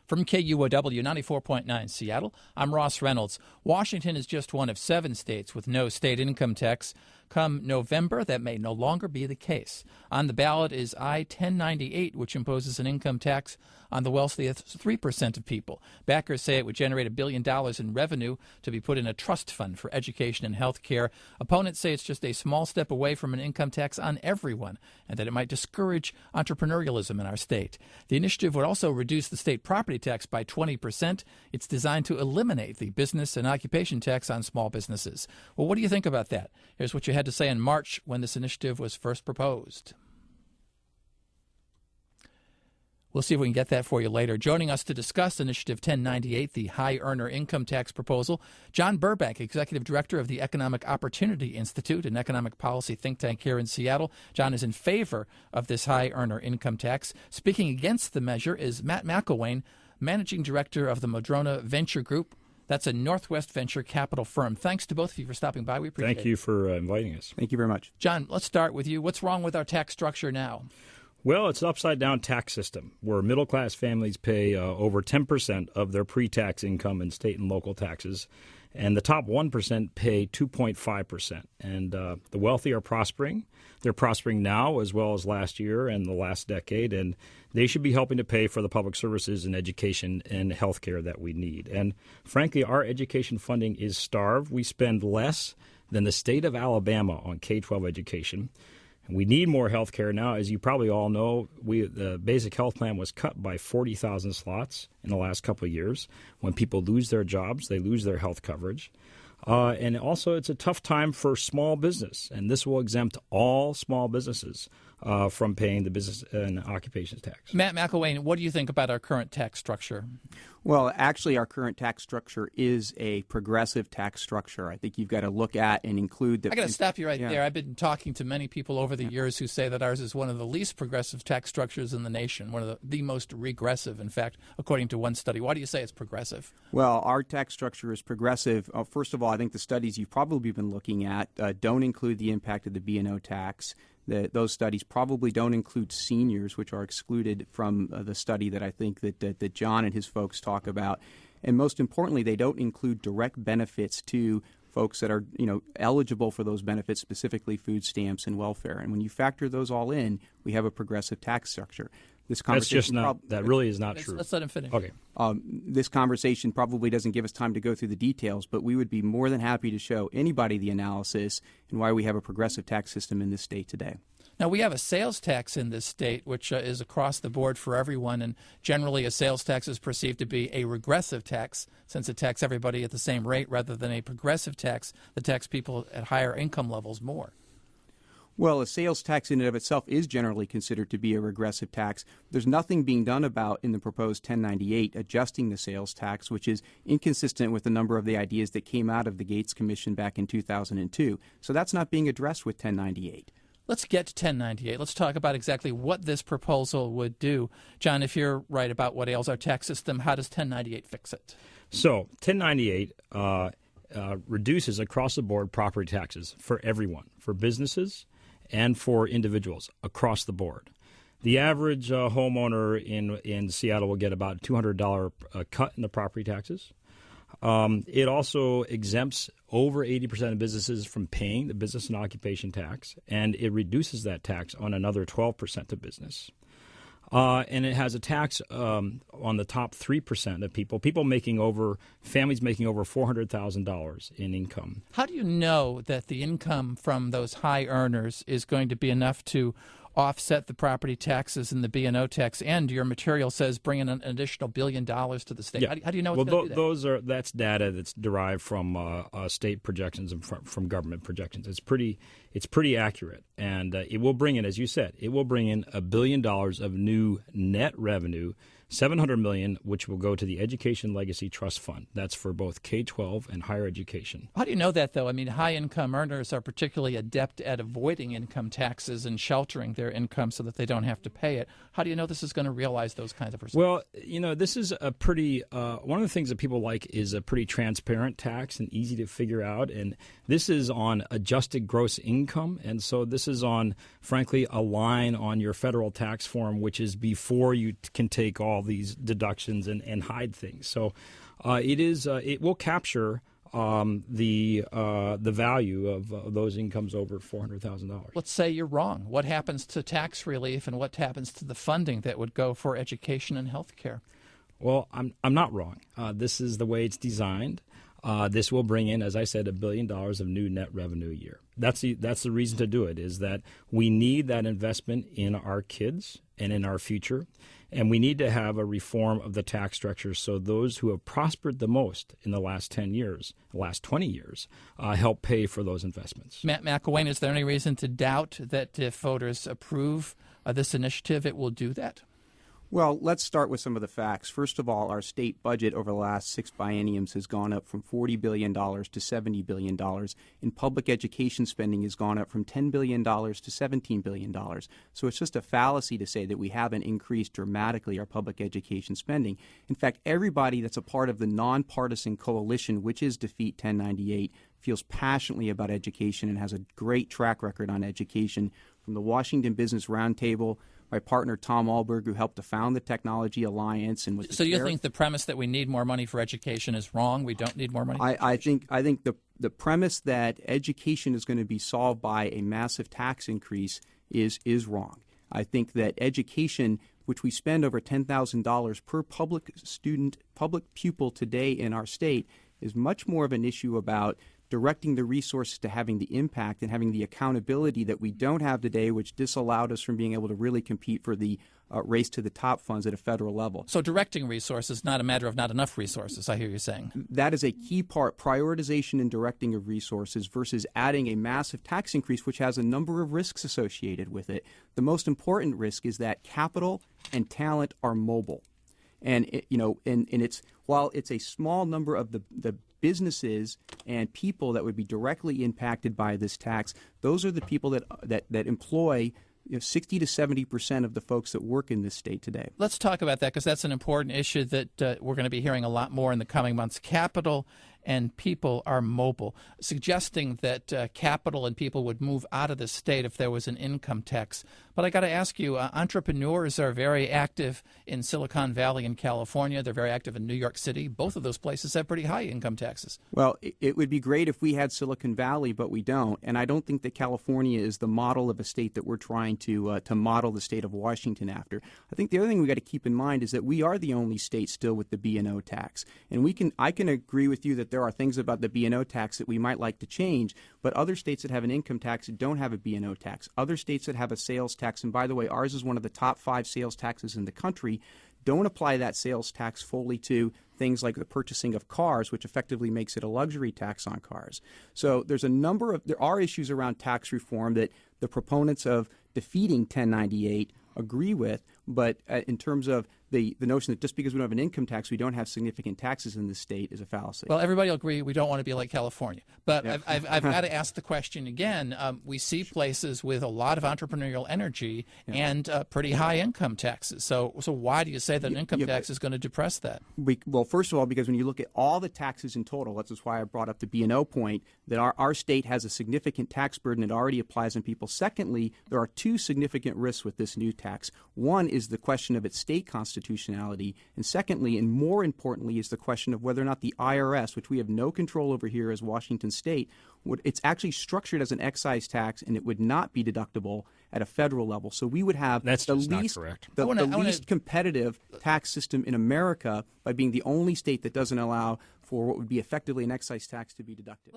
From KUOW 94.9 Seattle, I'm Ross Reynolds. Washington is just one of 7 states with no state income tax. Come November, that may no longer be the case. On the ballot is I-1098, which imposes an income tax on the wealthiest 3% of people. Backers say it would generate $1 billion in revenue to be put in a trust fund for education and health care. Opponents say it's just a small step away from an income tax on everyone, and that it might discourage entrepreneurialism in our state. The initiative would also reduce the state property tax by 20%. It's designed to eliminate the business and occupation tax on small businesses. Well, what do you think about that? Here's what you had to say in March when this initiative was first proposed. We'll see if we can get that for you later. Joining us to discuss Initiative 1098, the high earner income tax proposal, John Burbank, Executive Director of the Economic Opportunity Institute, an economic policy think tank here in Seattle. John is in favor of this high earner income tax. Speaking against the measure is Matt McIlwain, Managing Director of the Madrona Venture Group. That's a Northwest venture capital firm. Thanks to both of you for stopping by. We appreciate it. Thank you for inviting us. Thank you very much. John, let's start with you. What's wrong with our tax structure now? Well, it's an upside-down tax system where middle-class families pay over 10% of their pre-tax income in state and local taxes, and the top 1% pay 2.5%. And the wealthy are prospering. They're prospering now as well as last year and the last decade, and they should be helping to pay for the public services and education and health care that we need. And frankly, our education funding is starved. We spend less than the state of Alabama on K-12 education. We need more health care now. As you probably all know, the basic health plan was cut by 40,000 slots in the last couple of years. When people lose their jobs, they lose their health coverage. And also, it's a tough time for small business, and this will exempt all small businesses from paying the business and occupations tax. Matt McIlwain, what do you think about our current tax structure? Well, actually, our current tax structure is a progressive tax structure. I think you've got to look at and include the. I got to stop you right there. I've been talking to many people over the years who say that ours is one of the least progressive tax structures in the nation, one of the most regressive, in fact, according to one study. Why do you say it's progressive? Well, our tax structure is progressive. First of all, I think the studies you've probably been looking at don't include the impact of the B&O tax. Those studies probably don't include seniors, which are excluded from the study that I think that John and his folks talk about. And most importantly, they don't include direct benefits to folks that are eligible for those benefits, specifically food stamps and welfare. And when you factor those all in, we have a progressive tax structure. This conversation That's just not. That really is not true. Let's let him finish. Okay. This conversation probably doesn't give us time to go through the details, but we would be more than happy to show anybody the analysis and why we have a progressive tax system in this state today. Now, we have a sales tax in this state, which is across the board for everyone, and generally a sales tax is perceived to be a regressive tax since it taxes everybody at the same rate rather than a progressive tax that taxes people at higher income levels more. Well, a sales tax in and of itself is generally considered to be a regressive tax. There's nothing being done about in the proposed 1098 adjusting the sales tax, which is inconsistent with a number of the ideas that came out of the Gates Commission back in 2002. So that's not being addressed with 1098. Let's get to 1098. Let's talk about exactly what this proposal would do. John, if you're right about what ails our tax system, how does 1098 fix it? So 1098 reduces across the board property taxes for everyone, for businesses and for individuals across the board. The average homeowner in Seattle will get about $200 cut in the property taxes. It also exempts over 80% of businesses from paying the business and occupation tax, and it reduces that tax on another 12% of business. And it has a tax on the top 3% of people making over, families making over $400,000 in income. How do you know that the income from those high earners is going to be enough to offset the property taxes and the B&O tax? And your material says bring in an additional $1 billion to the state. Yeah. How do you know it's going to do that? That's data that's derived from state projections and from government projections. It's pretty accurate, and it will bring in, as you said, it will bring in $1 billion of new net revenue. $700 million, which will go to the Education Legacy Trust Fund. That's for both K-12 and higher education. How do you know that, though? I mean, high-income earners are particularly adept at avoiding income taxes and sheltering their income so that they don't have to pay it. How do you know this is going to realize those kinds of results? Well, this is a pretty one of the things that people like is a pretty transparent tax and easy to figure out. And this is on adjusted gross income. And so this is on, frankly, a line on your federal tax form, which is before you can take all these deductions and hide things. So it will capture the value of those incomes over $400,000. Let's say you're wrong. What happens to tax relief, and what happens to the funding that would go for education and health care? Well, I'm not wrong. This is the way it's designed. This will bring in, as I said, $1 billion of new net revenue a year. That's the reason to do it, is that we need that investment in our kids and in our future. And we need to have a reform of the tax structure so those who have prospered the most in the last 10 years, the last 20 years, help pay for those investments. Matt McIlwain, is there any reason to doubt that if voters approve this initiative, it will do that? Well, let's start with some of the facts. First of all, our state budget over the last 6 bienniums has gone up from $40 billion to $70 billion. And public education spending has gone up from $10 billion to $17 billion. So it's just a fallacy to say that we haven't increased dramatically our public education spending. In fact, everybody that's a part of the nonpartisan coalition, which is Defeat 1098, feels passionately about education and has a great track record on education. From the Washington Business Roundtable, my partner Tom Alberg, who helped to found the Technology Alliance, and was so you think the premise that we need more money for education is wrong? We don't need more money? I think the premise that education is going to be solved by a massive tax increase is wrong. I think that education, which we spend over $10,000 per public pupil today in our state, is much more of an issue about directing the resources to having the impact and having the accountability that we don't have today, which disallowed us from being able to really compete for the race to the top funds at a federal level. So directing resources, not a matter of not enough resources, I hear you saying. That is a key part, prioritization and directing of resources versus adding a massive tax increase, which has a number of risks associated with it. The most important risk is that capital and talent are mobile. And it's while it's a small number of the businesses and people that would be directly impacted by this tax, those are the people that employ 60 to 70% of the folks that work in this state today. Let's talk about that, because that's an important issue that we're going to be hearing a lot more in the coming months. Capital and people are mobile, suggesting that capital and people would move out of the state if there was an income tax. But I got to ask you, entrepreneurs are very active in Silicon Valley in California. They're very active in New York City. Both of those places have pretty high income taxes. Well, it would be great if we had Silicon Valley, but we don't. And I don't think that California is the model of a state that we're trying to model the state of Washington after. I think the other thing we got to keep in mind is that we are the only state still with the B&O tax. And I can agree with you that there are things about the B&O tax that we might like to change, but other states that have an income tax don't have a B&O tax. Other states that have a sales tax, and by the way, ours is one of the top 5 sales taxes in the country, don't apply that sales tax fully to things like the purchasing of cars, which effectively makes it a luxury tax on cars. So there are issues around tax reform that the proponents of defeating 1098 agree with, but in terms of the notion that just because we don't have an income tax, we don't have significant taxes in this state is a fallacy. Well, everybody will agree we don't want to be like California. But yeah. I've got to ask the question again. We see places with a lot of entrepreneurial energy and pretty high income taxes. So why do you say that an income tax is going to depress that? Well, first of all, because when you look at all the taxes in total, that's just why I brought up the B&O point, that our state has a significant tax burden. It already applies on people. Secondly, there are 2 significant risks with this new tax. One is the question of its state constitutionality, and secondly, and more importantly, is the question of whether or not the IRS, which we have no control over here as Washington State, it's actually structured as an excise tax, and it would not be deductible at a federal level. So we would have the least competitive tax system in America by being the only state that doesn't allow for what would be effectively an excise tax to be deducted.